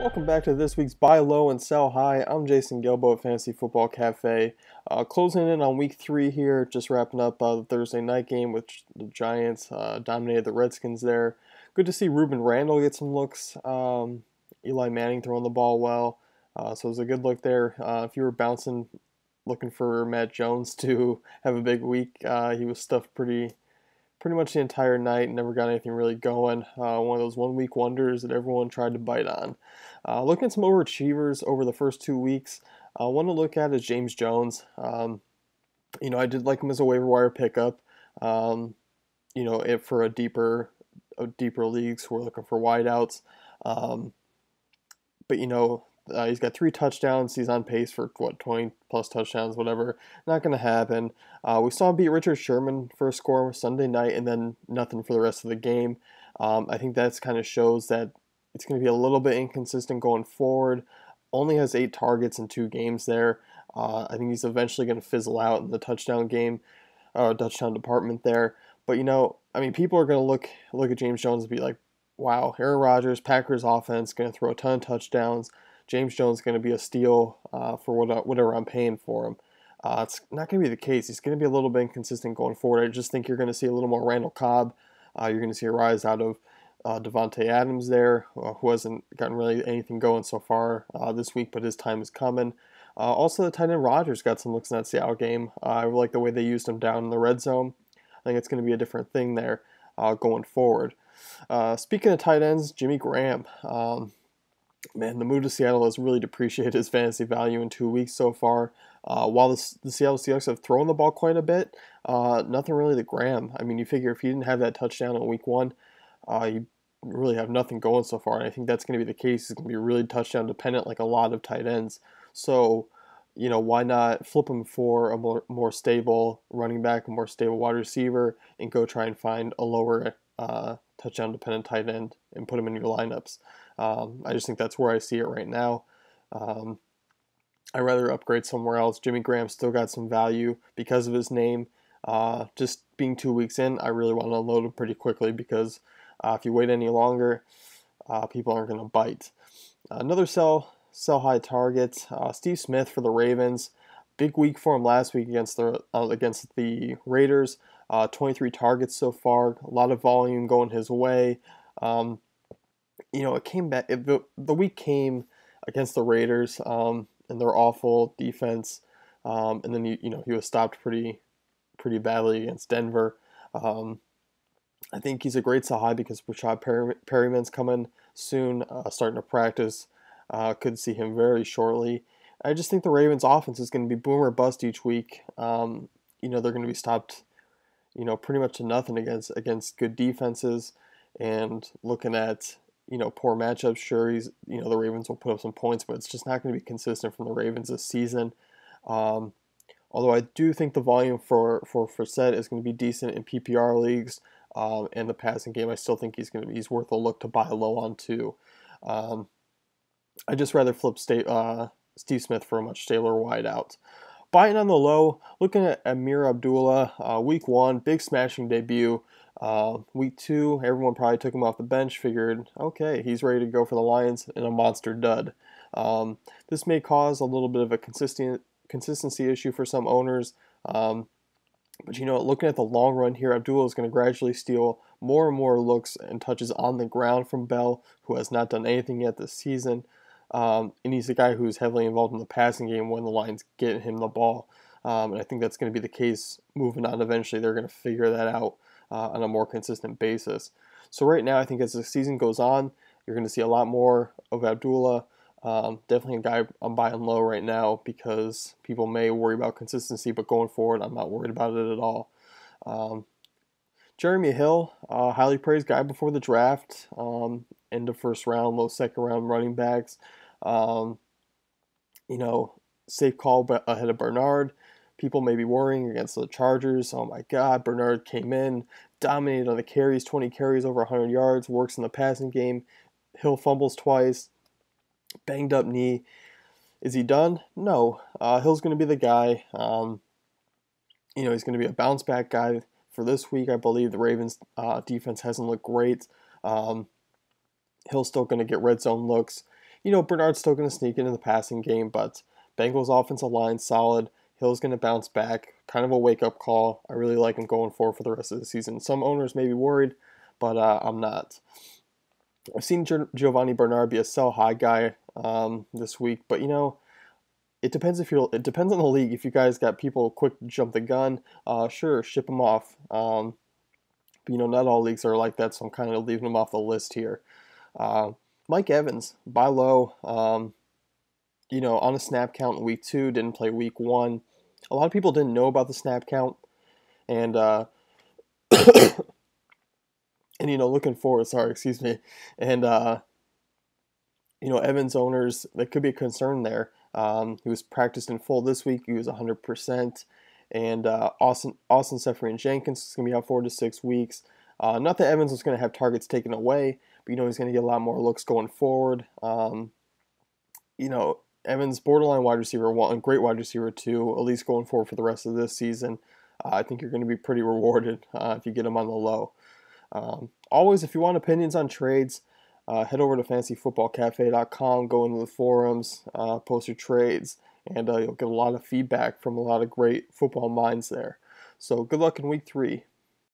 Welcome back to this week's Buy Low and Sell High. I'm Jason Gilbo at Fantasy Football Cafe. Closing in on week 3 here, just wrapping up the Thursday night game, which the Giants dominated the Redskins there. Good to see Ruben Randall get some looks. Eli Manning throwing the ball well. So it was a good look there. If you were bouncing, looking for Matt Jones to have a big week, he was stuffed pretty much the entire night, never got anything really going. One of those 1 week wonders that everyone tried to bite on. Looking at some overachievers over the first 2 weeks, one to look at is James Jones. I did like him as a waiver wire pickup. If for a deeper leagues who are looking for wideouts. He's got 3 touchdowns. He's on pace for 20 plus touchdowns, whatever. Not going to happen. We saw him beat Richard Sherman for a score Sunday night, and then nothing for the rest of the game. I think that's kind of shows that it's going to be a little bit inconsistent going forward. Only has 8 targets in 2 games there. I think he's eventually going to fizzle out in the touchdown department there. But people are going to look at James Jones and be like, wow, Aaron Rodgers, Packers offense, going to throw a ton of touchdowns. James Jones is going to be a steal for whatever I'm paying for him. It's not going to be the case. He's going to be a little bit inconsistent going forward. I just think you're going to see a little more Randall Cobb. You're going to see a rise out of Devontae Adams there, who hasn't gotten really anything going so far this week, but his time is coming. Also, the tight end Rodgers got some looks in that Seattle game. I like the way they used him down in the red zone. I think it's going to be a different thing there going forward. Speaking of tight ends, Jimmy Graham. The move to Seattle has really depreciated his fantasy value in 2 weeks so far. While the Seattle Seahawks have thrown the ball quite a bit, nothing really to Graham. I mean, you figure if he didn't have that touchdown in week 1, you really have nothing going so far. And I think that's going to be the case. He's going to be really touchdown dependent like a lot of tight ends. So, why not flip him for a more stable running back, a more stable wide receiver, and go try and find a lower touchdown dependent tight end and put him in your lineups. I just think that's where I see it right now. I'd rather upgrade somewhere else. Jimmy Graham still got some value because of his name. Just being 2 weeks in, I really want to unload him pretty quickly because if you wait any longer, people aren't going to bite. Another sell high target, Steve Smith for the Ravens. Big week for him last week against the Raiders. 23 targets so far. A lot of volume going his way. It came back. The week came against the Raiders and their awful defense, and then he was stopped pretty badly against Denver. I think he's a great sell high because Rashad Perriman's coming soon, starting to practice. Could see him very shortly. I just think the Ravens' offense is going to be boom or bust each week. They're going to be stopped, pretty much to nothing against good defenses. And looking at poor matchups, sure, the Ravens will put up some points, but it's just not going to be consistent from the Ravens this season. Although I do think the volume for Forsett is going to be decent in PPR leagues, and the passing game, I still think he's worth a look to buy low on too. I just rather flip Steve Smith for a much stabler wideout. Buying on the low, looking at Amir Abdullah, week 1, big smashing debut. Week 2, everyone probably took him off the bench, figured, okay, he's ready to go for the Lions in a monster dud. This may cause a little bit of a consistency issue for some owners, but looking at the long run here, Abdullah is going to gradually steal more and more looks and touches on the ground from Bell, who has not done anything yet this season. And he's a guy who's heavily involved in the passing game when the Lions get him the ball. And I think that's going to be the case moving on. Eventually, they're going to figure that out on a more consistent basis. So right now, I think as the season goes on, you're going to see a lot more of Abdullah. Definitely a guy I'm buying low right now because people may worry about consistency, but going forward, I'm not worried about it at all. Jeremy Hill, highly praised guy before the draft. End of first round, low second round running backs. Safe call ahead of Bernard. People may be worrying against the Chargers. Oh my God, Bernard came in, dominated on the carries, 20 carries over 100 yards, works in the passing game. Hill fumbles twice, banged up knee. Is he done? No. Hill's going to be the guy. He's going to be a bounce back guy for this week. I believe the Ravens defense hasn't looked great. Hill's still going to get red zone looks. Bernard's still going to sneak into the passing game, but Bengals offensive line solid. Hill's going to bounce back. Kind of a wake-up call. I really like him going forward for the rest of the season. Some owners may be worried, but I'm not. I've seen Giovani Bernard be a sell high guy this week, but it depends it depends on the league. If you guys got people quick to jump the gun, sure, ship them off. But not all leagues are like that, so I'm kind of leaving them off the list here. Mike Evans, buy low. On a snap count in week 2, didn't play week 1. A lot of people didn't know about the snap count, and and looking forward. Sorry, excuse me, and Evans owners, that could be a concern there. He was practiced in full this week. He was 100%. And Austin Seferian-Jenkins is going to be out 4 to 6 weeks. Not that Evans is going to have targets taken away, but he's going to get a lot more looks going forward. Evans, borderline wide receiver 1, great wide receiver 2, at least going forward for the rest of this season. I think you're going to be pretty rewarded if you get him on the low. Always, if you want opinions on trades, head over to fantasyfootballcafe.com, go into the forums, post your trades, and you'll get a lot of feedback from a lot of great football minds there. So good luck in week 3.